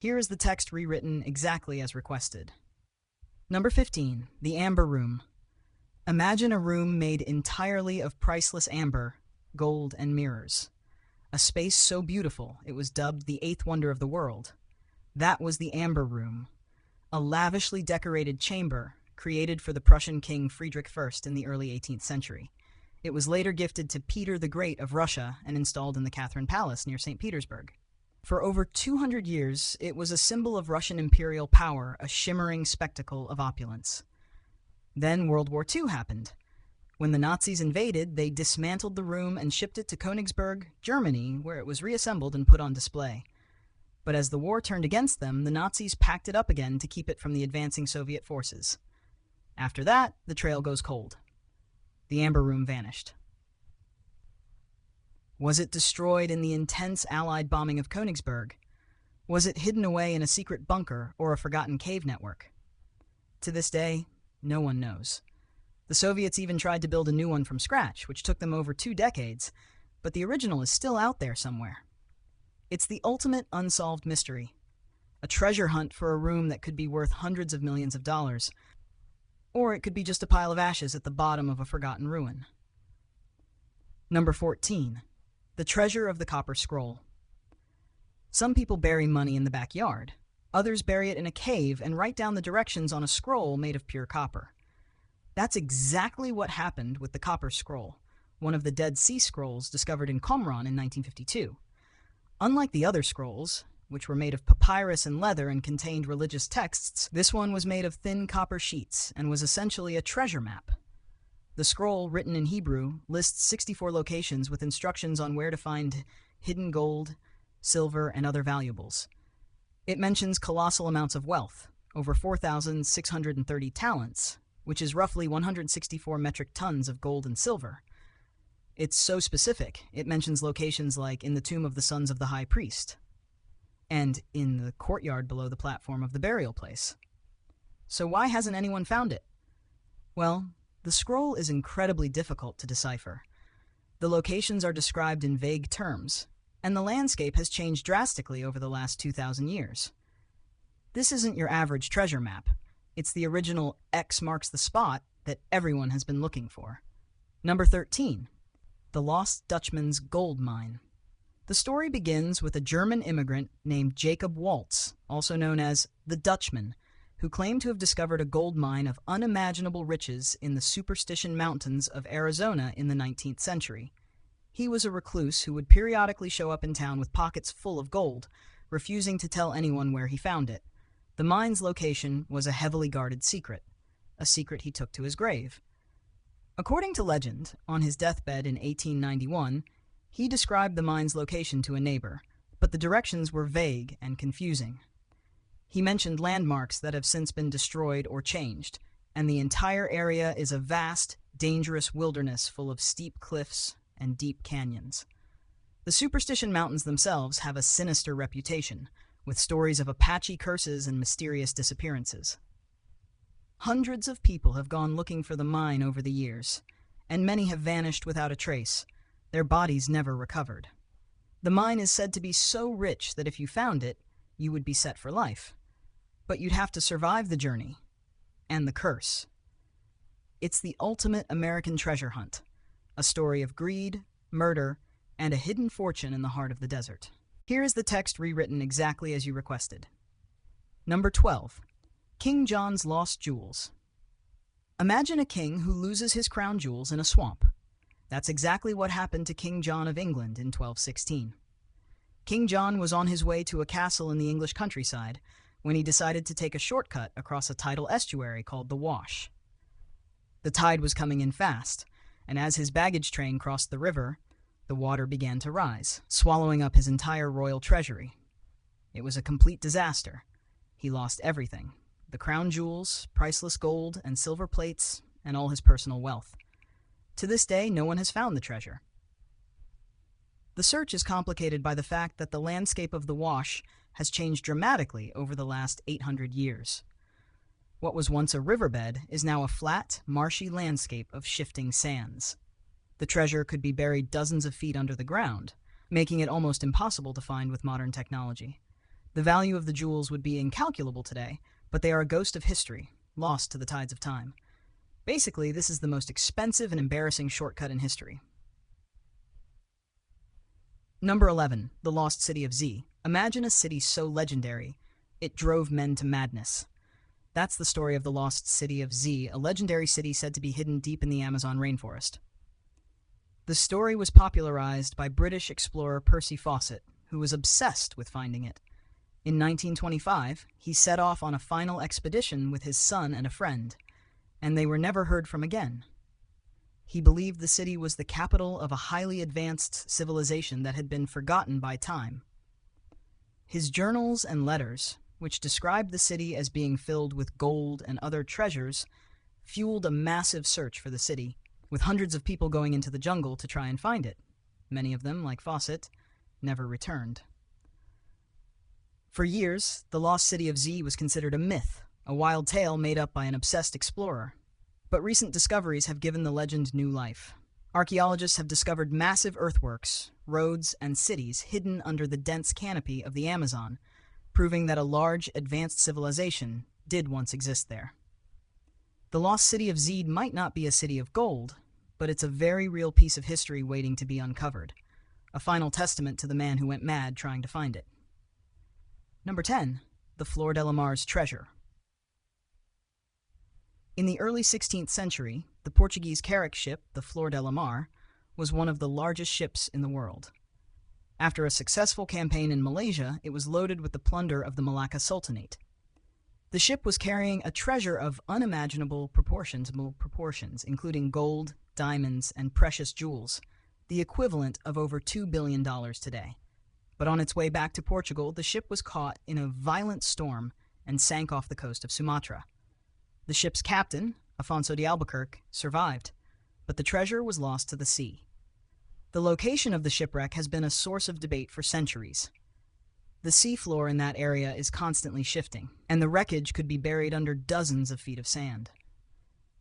Here is the text rewritten exactly as requested. Number 15. The Amber Room. Imagine a room made entirely of priceless amber, gold, and mirrors. A space so beautiful it was dubbed the eighth wonder of the world. That was the Amber Room, a lavishly decorated chamber created for the Prussian King Friedrich I in the early 18th century. It was later gifted to Peter the Great of Russia and installed in the Catherine Palace near St. Petersburg. For over 200 years, it was a symbol of Russian imperial power, a shimmering spectacle of opulence. Then World War II happened. When the Nazis invaded, they dismantled the room and shipped it to Königsberg, Germany, where it was reassembled and put on display. But as the war turned against them, the Nazis packed it up again to keep it from the advancing Soviet forces. After that, the trail goes cold. The Amber Room vanished. Was it destroyed in the intense Allied bombing of Königsberg? Was it hidden away in a secret bunker or a forgotten cave network? To this day, no one knows. The Soviets even tried to build a new one from scratch, which took them over 2 decades, but the original is still out there somewhere. It's the ultimate unsolved mystery. A treasure hunt for a room that could be worth hundreds of millions of dollars, or it could be just a pile of ashes at the bottom of a forgotten ruin. Number 14. The Treasure of the Copper Scroll. Some people bury money in the backyard. Others bury it in a cave and write down the directions on a scroll made of pure copper. That's exactly what happened with the Copper Scroll, one of the Dead Sea Scrolls discovered in Qumran in 1952. Unlike the other scrolls, which were made of papyrus and leather and contained religious texts, this one was made of thin copper sheets and was essentially a treasure map. The scroll, written in Hebrew, lists 64 locations with instructions on where to find hidden gold, silver, and other valuables. It mentions colossal amounts of wealth, over 4,630 talents, which is roughly 164 metric tons of gold and silver. It's so specific, it mentions locations like in the tomb of the sons of the high priest, and in the courtyard below the platform of the burial place. So why hasn't anyone found it? Well, the scroll is incredibly difficult to decipher. The locations are described in vague terms, and the landscape has changed drastically over the last 2,000 years. This isn't your average treasure map. It's the original X marks the spot that everyone has been looking for. Number 13. The Lost Dutchman's Gold Mine. The story begins with a German immigrant named Jacob Waltz, also known as the Dutchman, who claimed to have discovered a gold mine of unimaginable riches in the Superstition Mountains of Arizona in the 19th century. He was a recluse who would periodically show up in town with pockets full of gold, refusing to tell anyone where he found it. The mine's location was a heavily guarded secret, a secret he took to his grave. According to legend, on his deathbed in 1891, he described the mine's location to a neighbor, but the directions were vague and confusing. He mentioned landmarks that have since been destroyed or changed, and the entire area is a vast, dangerous wilderness full of steep cliffs and deep canyons. The Superstition Mountains themselves have a sinister reputation, with stories of Apache curses and mysterious disappearances. Hundreds of people have gone looking for the mine over the years, and many have vanished without a trace, their bodies never recovered. The mine is said to be so rich that if you found it, you would be set for life. But you'd have to survive the journey and the curse. It's the ultimate American treasure hunt, a story of greed, murder, and a hidden fortune in the heart of the desert. Here is the text rewritten exactly as you requested. Number 12. King John's Lost Jewels. Imagine a king who loses his crown jewels in a swamp. That's exactly what happened to King John of England in 1216. King John was on his way to a castle in the English countryside when he decided to take a shortcut across a tidal estuary called the Wash. The tide was coming in fast, and as his baggage train crossed the river, the water began to rise, swallowing up his entire royal treasury. It was a complete disaster. He lost everything: the crown jewels, priceless gold and silver plates, and all his personal wealth. To this day, no one has found the treasure. The search is complicated by the fact that the landscape of the Wash has changed dramatically over the last 800 years. What was once a riverbed is now a flat, marshy landscape of shifting sands. The treasure could be buried dozens of feet under the ground, making it almost impossible to find with modern technology. The value of the jewels would be incalculable today, but they are a ghost of history, lost to the tides of time. Basically, this is the most expensive and embarrassing shortcut in history. Number 11. The Lost City of Z. Imagine a city so legendary, it drove men to madness. That's the story of the Lost City of Z, a legendary city said to be hidden deep in the Amazon rainforest. The story was popularized by British explorer Percy Fawcett, who was obsessed with finding it. In 1925, he set off on a final expedition with his son and a friend, and they were never heard from again. He believed the city was the capital of a highly advanced civilization that had been forgotten by time. His journals and letters, which described the city as being filled with gold and other treasures, fueled a massive search for the city, with hundreds of people going into the jungle to try and find it. Many of them, like Fawcett, never returned. For years, the lost city of Z was considered a myth, a wild tale made up by an obsessed explorer. But recent discoveries have given the legend new life. Archaeologists have discovered massive earthworks, roads, and cities hidden under the dense canopy of the Amazon, proving that a large, advanced civilization did once exist there. The lost city of Z might not be a city of gold, but it's a very real piece of history waiting to be uncovered, a final testament to the man who went mad trying to find it. Number 10. The Flor de la Mar's treasure. In the early 16th century, the Portuguese carrack ship, the Flor de la Mar, was one of the largest ships in the world. After a successful campaign in Malaysia, it was loaded with the plunder of the Malacca Sultanate. The ship was carrying a treasure of unimaginable proportions, including gold, diamonds, and precious jewels, the equivalent of over $2 billion today. But on its way back to Portugal, the ship was caught in a violent storm and sank off the coast of Sumatra. The ship's captain, Afonso de Albuquerque, survived, but the treasure was lost to the sea. The location of the shipwreck has been a source of debate for centuries. The seafloor in that area is constantly shifting, and the wreckage could be buried under dozens of feet of sand.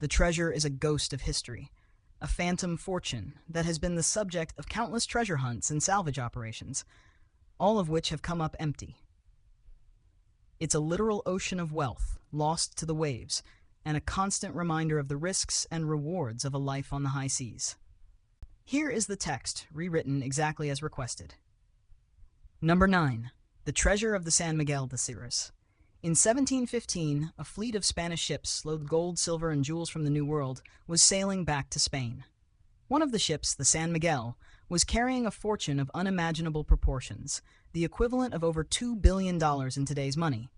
The treasure is a ghost of history, a phantom fortune that has been the subject of countless treasure hunts and salvage operations, all of which have come up empty. It's a literal ocean of wealth, lost to the waves, and a constant reminder of the risks and rewards of a life on the high seas. Here is the text, rewritten exactly as requested. Number 9. The Treasure of the San Miguel de Cirrus. In 1715, a fleet of Spanish ships loaded with gold, silver, and jewels from the New World was sailing back to Spain. One of the ships, the San Miguel, was carrying a fortune of unimaginable proportions, the equivalent of over $2 billion in today's money.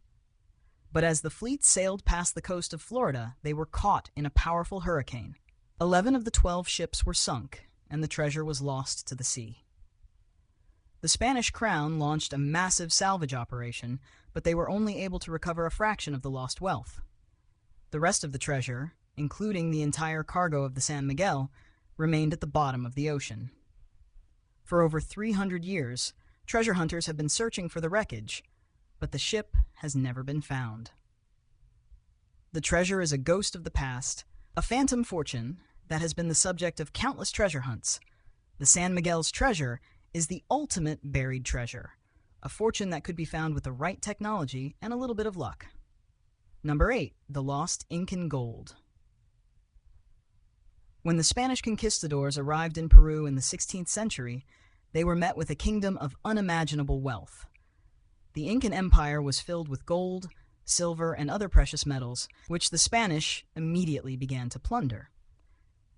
But as the fleet sailed past the coast of Florida, they were caught in a powerful hurricane. 11 of the 12 ships were sunk, and the treasure was lost to the sea. The Spanish crown launched a massive salvage operation, but they were only able to recover a fraction of the lost wealth. The rest of the treasure, including the entire cargo of the San Miguel, remained at the bottom of the ocean. For over 300 years, treasure hunters have been searching for the wreckage, but the ship has never been found. The treasure is a ghost of the past, a phantom fortune that has been the subject of countless treasure hunts. The San Miguel's treasure is the ultimate buried treasure, a fortune that could be found with the right technology and a little bit of luck. Number 8. The Lost Incan Gold. When the Spanish conquistadors arrived in Peru in the 16th century, they were met with a kingdom of unimaginable wealth. The Incan Empire was filled with gold, silver, and other precious metals, which the Spanish immediately began to plunder.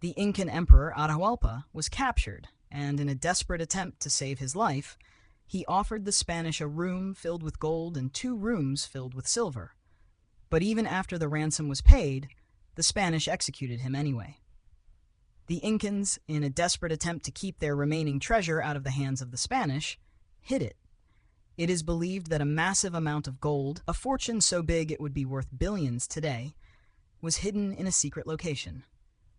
The Incan Emperor Atahualpa was captured, and in a desperate attempt to save his life, he offered the Spanish a room filled with gold and 2 rooms filled with silver. But even after the ransom was paid, the Spanish executed him anyway. The Incans, in a desperate attempt to keep their remaining treasure out of the hands of the Spanish, hid it. It is believed that a massive amount of gold, a fortune so big it would be worth billions today, was hidden in a secret location.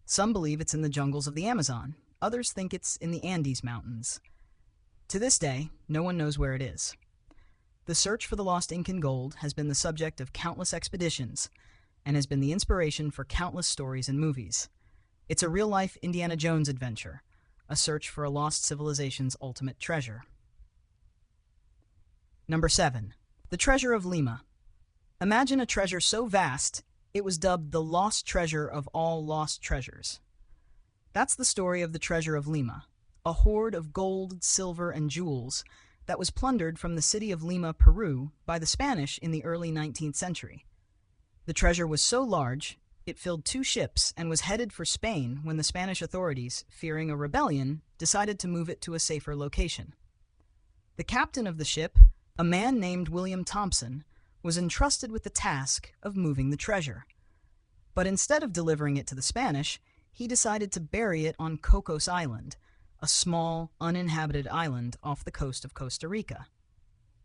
Some believe it's in the jungles of the Amazon. Others think it's in the Andes Mountains. To this day, no one knows where it is. The search for the lost Incan gold has been the subject of countless expeditions and has been the inspiration for countless stories and movies. It's a real-life Indiana Jones adventure, a search for a lost civilization's ultimate treasure. Number 7. The treasure of Lima. Imagine a treasure so vast, it was dubbed the lost treasure of all lost treasures. That's the story of the treasure of Lima, a hoard of gold, silver, and jewels that was plundered from the city of Lima, Peru, by the Spanish in the early 19th century. The treasure was so large, it filled 2 ships and was headed for Spain when the Spanish authorities, fearing a rebellion, decided to move it to a safer location. The captain of the ship, a man named William Thompson, was entrusted with the task of moving the treasure. But instead of delivering it to the Spanish, he decided to bury it on Cocos Island, a small, uninhabited island off the coast of Costa Rica.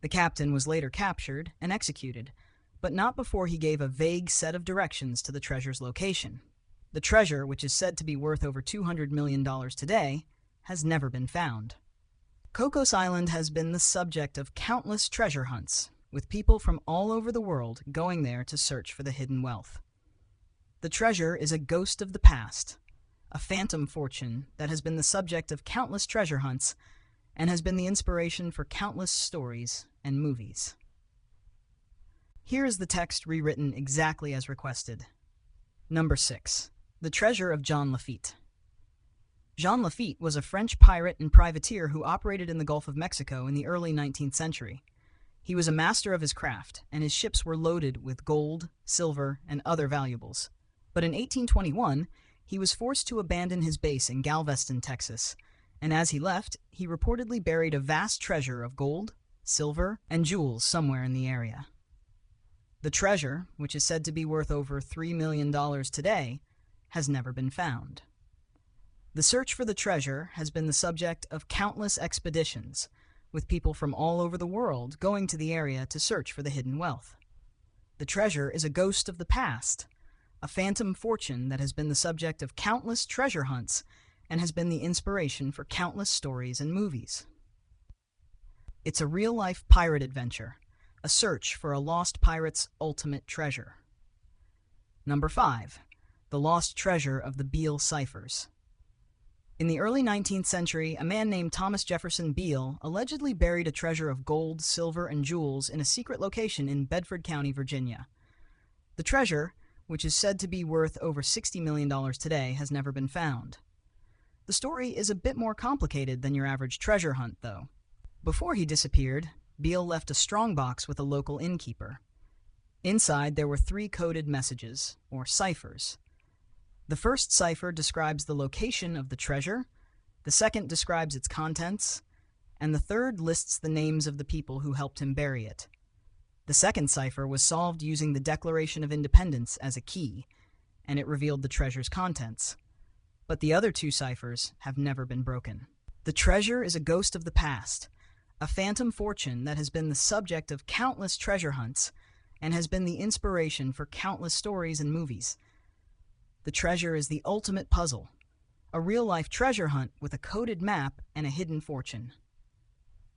The captain was later captured and executed, but not before he gave a vague set of directions to the treasure's location. The treasure, which is said to be worth over $200 million today, has never been found. Cocos Island has been the subject of countless treasure hunts, with people from all over the world going there to search for the hidden wealth. The treasure is a ghost of the past, a phantom fortune that has been the subject of countless treasure hunts and has been the inspiration for countless stories and movies. Here is the text rewritten exactly as requested. Number 6. The Treasure of Jean Lafitte. Jean Lafitte was a French pirate and privateer who operated in the Gulf of Mexico in the early 19th century. He was a master of his craft, and his ships were loaded with gold, silver, and other valuables. But in 1821, he was forced to abandon his base in Galveston, Texas, and as he left, he reportedly buried a vast treasure of gold, silver, and jewels somewhere in the area. The treasure, which is said to be worth over $3 million today, has never been found. The search for the treasure has been the subject of countless expeditions, with people from all over the world going to the area to search for the hidden wealth. The treasure is a ghost of the past, a phantom fortune that has been the subject of countless treasure hunts and has been the inspiration for countless stories and movies. It's a real-life pirate adventure, a search for a lost pirate's ultimate treasure. Number 5. The Lost Treasure of the Beale Ciphers. In the early 19th century, a man named Thomas Jefferson Beale allegedly buried a treasure of gold, silver, and jewels in a secret location in Bedford County, Virginia. The treasure, which is said to be worth over $60 million today, has never been found. The story is a bit more complicated than your average treasure hunt, though. Before he disappeared, Beale left a strongbox with a local innkeeper. Inside, there were 3 coded messages, or ciphers. The first cipher describes the location of the treasure, the second describes its contents, and the third lists the names of the people who helped him bury it. The second cipher was solved using the Declaration of Independence as a key, and it revealed the treasure's contents. But the other 2 ciphers have never been broken. The treasure is a ghost of the past, a phantom fortune that has been the subject of countless treasure hunts and has been the inspiration for countless stories and movies. The treasure is the ultimate puzzle, a real-life treasure hunt with a coded map and a hidden fortune.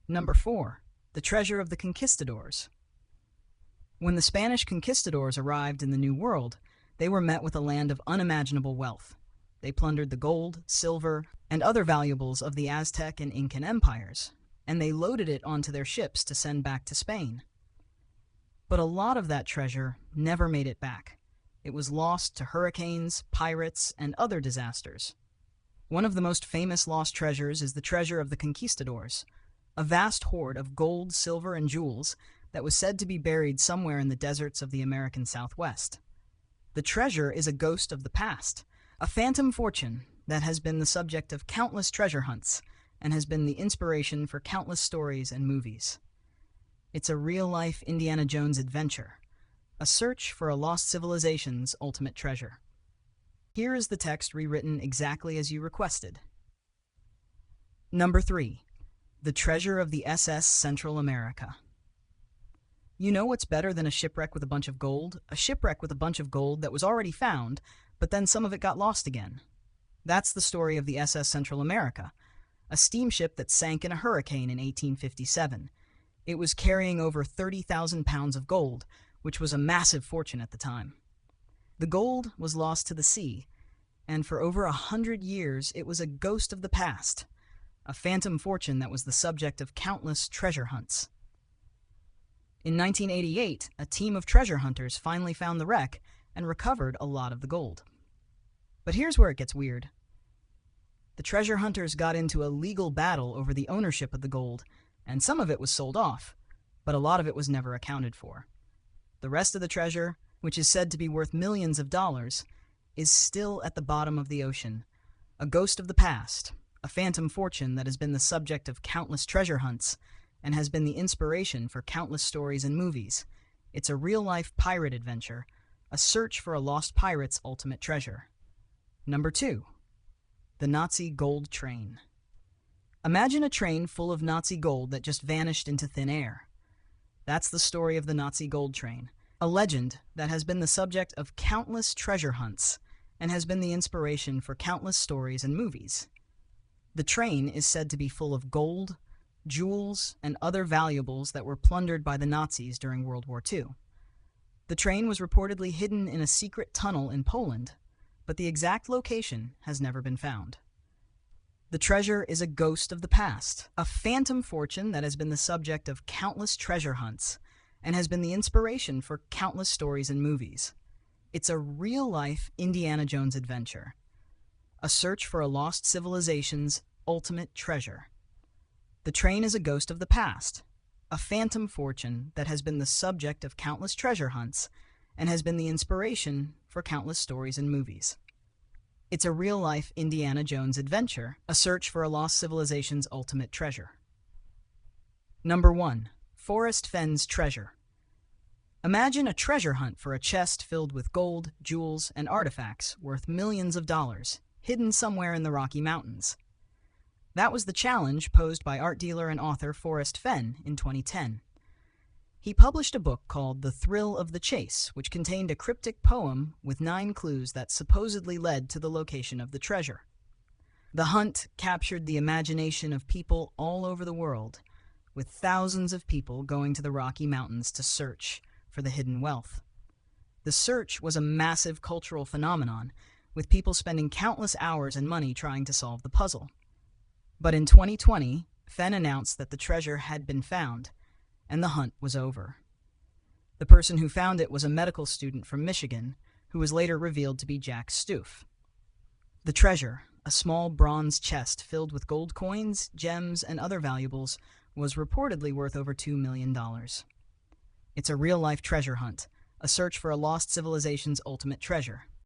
Number 4. The Treasure of the Conquistadors. When the Spanish conquistadors arrived in the New World, they were met with a land of unimaginable wealth. They plundered the gold, silver, and other valuables of the Aztec and Incan empires, and they loaded it onto their ships to send back to Spain. But a lot of that treasure never made it back. It was lost to hurricanes, pirates, and other disasters. One of the most famous lost treasures is the Treasure of the Conquistadors, a vast hoard of gold, silver, and jewels that was said to be buried somewhere in the deserts of the American Southwest. The treasure is a ghost of the past, a phantom fortune that has been the subject of countless treasure hunts and has been the inspiration for countless stories and movies. It's a real-life Indiana Jones adventure, a search for a lost civilization's ultimate treasure. Here is the text rewritten exactly as you requested. Number 3. The Treasure of the SS Central America. You know what's better than a shipwreck with a bunch of gold? A shipwreck with a bunch of gold that was already found, but then some of it got lost again. That's the story of the SS Central America, a steamship that sank in a hurricane in 1857. It was carrying over 30,000 pounds of gold, which was a massive fortune at the time. The gold was lost to the sea, and for over 100 years it was a ghost of the past, a phantom fortune that was the subject of countless treasure hunts. In 1988, a team of treasure hunters finally found the wreck and recovered a lot of the gold. But here's where it gets weird. The treasure hunters got into a legal battle over the ownership of the gold, and some of it was sold off, but a lot of it was never accounted for. The rest of the treasure, which is said to be worth millions of dollars, is still at the bottom of the ocean, a ghost of the past, a phantom fortune that has been the subject of countless treasure hunts and has been the inspiration for countless stories and movies. It's a real-life pirate adventure, a search for a lost pirate's ultimate treasure. Number 2. The Nazi Gold Train. Imagine a train full of Nazi gold that just vanished into thin air. That's the story of the Nazi Gold Train, a legend that has been the subject of countless treasure hunts and has been the inspiration for countless stories and movies. The train is said to be full of gold, jewels, and other valuables that were plundered by the Nazis during World War II. The train was reportedly hidden in a secret tunnel in Poland, but the exact location has never been found. The treasure is a ghost of the past, a phantom fortune that has been the subject of countless treasure hunts and has been the inspiration for countless stories and movies. It's a real-life Indiana Jones adventure, a search for a lost civilization's ultimate treasure. The train is a ghost of the past, a phantom fortune that has been the subject of countless treasure hunts and has been the inspiration for countless stories and movies. It's a real-life Indiana Jones adventure, a search for a lost civilization's ultimate treasure. Number 1. Forrest Fenn's Treasure. Imagine a treasure hunt for a chest filled with gold, jewels, and artifacts worth millions of dollars, hidden somewhere in the Rocky Mountains. That was the challenge posed by art dealer and author Forrest Fenn in 2010. He published a book called The Thrill of the Chase, which contained a cryptic poem with 9 clues that supposedly led to the location of the treasure. The hunt captured the imagination of people all over the world, with thousands of people going to the Rocky Mountains to search for the hidden wealth. The search was a massive cultural phenomenon, with people spending countless hours and money trying to solve the puzzle. But in 2020, Fenn announced that the treasure had been found, and the hunt was over. The person who found it was a medical student from Michigan, who was later revealed to be Jack Stoof. The treasure, a small bronze chest filled with gold coins, gems, and other valuables, was reportedly worth over $2 million. It's a real-life treasure hunt, a search for a lost civilization's ultimate treasure.